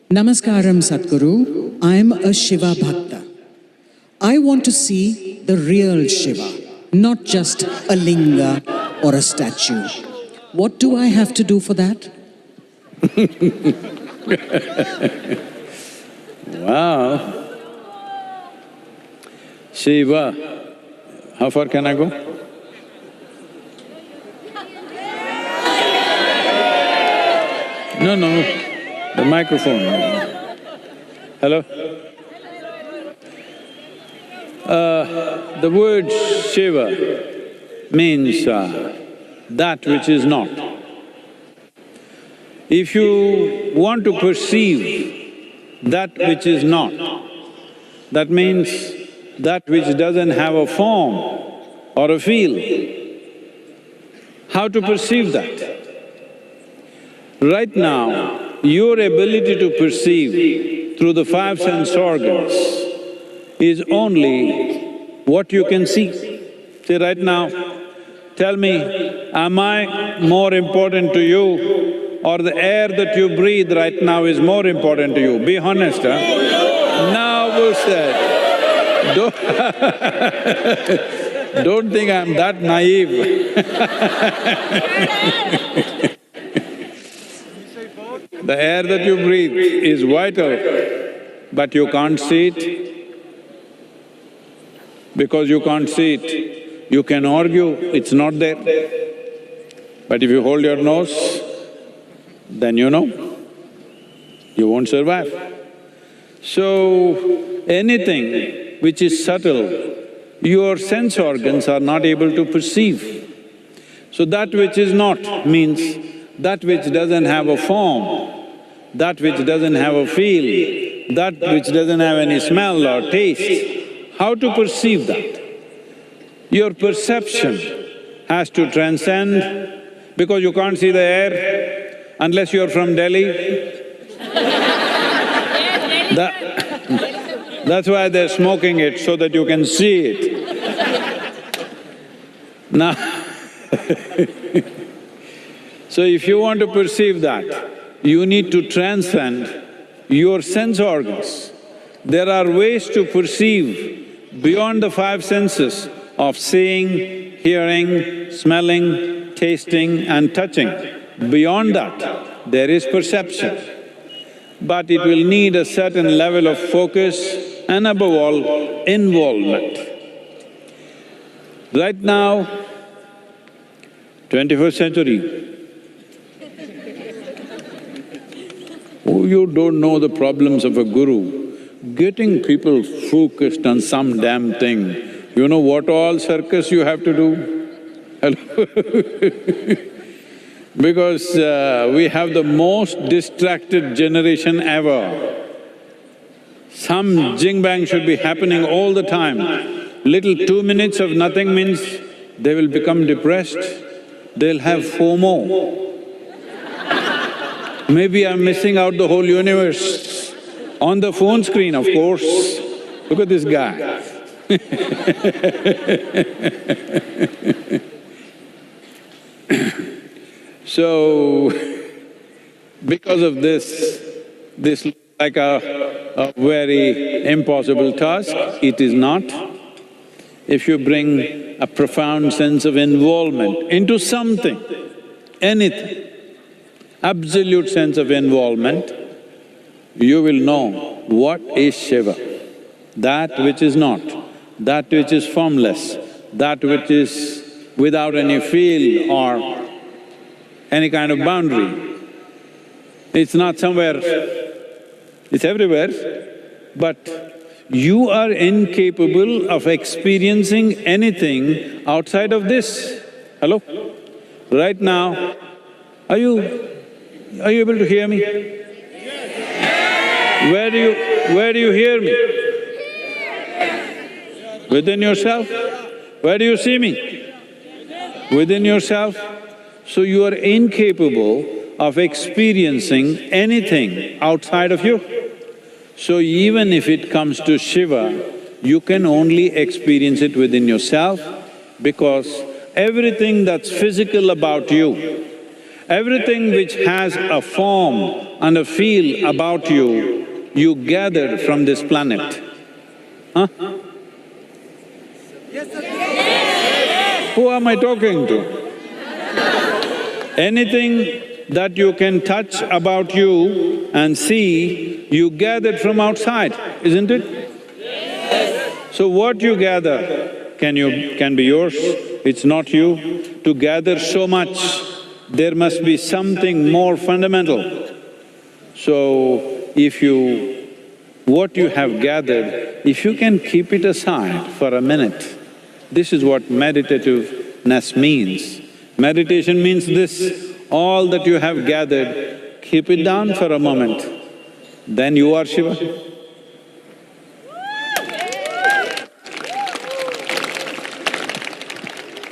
Namaskaram Sadhguru, I am a Shiva Bhakta. I want to see the real Shiva, not just a linga or a statue. What do I have to do for that? Wow! Shiva, how far can I go? No, the microphone. Hello? The word Shiva means that which is not. If you want to perceive that which is not, that means that which doesn't have a form or a feel. How to perceive that? Right now, your ability to perceive through the five sense organs is only what you can see. See, right now, tell me, am I more important to you or the air that you breathe right now is more important to you? Be honest, huh? Now who said? Don't think I'm that naive. The air that you breathe is vital, but you can't see it. Because you can't see it, you can argue it's not there. But if you hold your nose, then you know, you won't survive. So, anything which is subtle, your sense organs are not able to perceive. So that which is not means that which doesn't have a form, that which doesn't have a feel, that which doesn't have any smell or taste. How to perceive that? Your perception has to transcend, because you can't see the air unless you're from Delhi. That's why they're smoking it, so that you can see it. Now so if you want to perceive that, you need to transcend your sense organs. There are ways to perceive beyond the five senses of seeing, hearing, smelling, tasting and touching. Beyond that, there is perception. But it will need a certain level of focus and above all, involvement. Right now, 21st century, oh, you don't know the problems of a guru. Getting people focused on some damn thing, you know what all circus you have to do? Hello? Because we have the most distracted generation ever. Some jing-bang should be happening all the time. Little 2 minutes of nothing means they will become depressed, they'll have FOMO. Maybe I'm missing out the whole universe. On the phone screen, of course. Look at this guy. So, because of this looks like a very impossible task. It is not. If you bring a profound sense of involvement into something, anything, absolute sense of involvement, you will know what is Shiva. That which is not, that which is formless, that which is without any feel or any kind of boundary. It's not somewhere, it's everywhere, but you are incapable of experiencing anything outside of this. Hello? Right now, are you able to hear me? Where do you hear me? Within yourself? Where do you see me? Within yourself? So you are incapable of experiencing anything outside of you. So even if it comes to Shiva, you can only experience it within yourself, because everything that's physical about you, Everything which has a form and a feel about you, you gathered from this planet. Huh? Who am I talking to? Anything that you can touch about you and see, you gathered from outside, isn't it? So what you gather can be yours, it's not you. To gather so much, there must be something more fundamental. So what you have gathered, if you can keep it aside for a minute, this is what meditativeness means. Meditation means this, all that you have gathered, keep it down for a moment, then you are Shiva.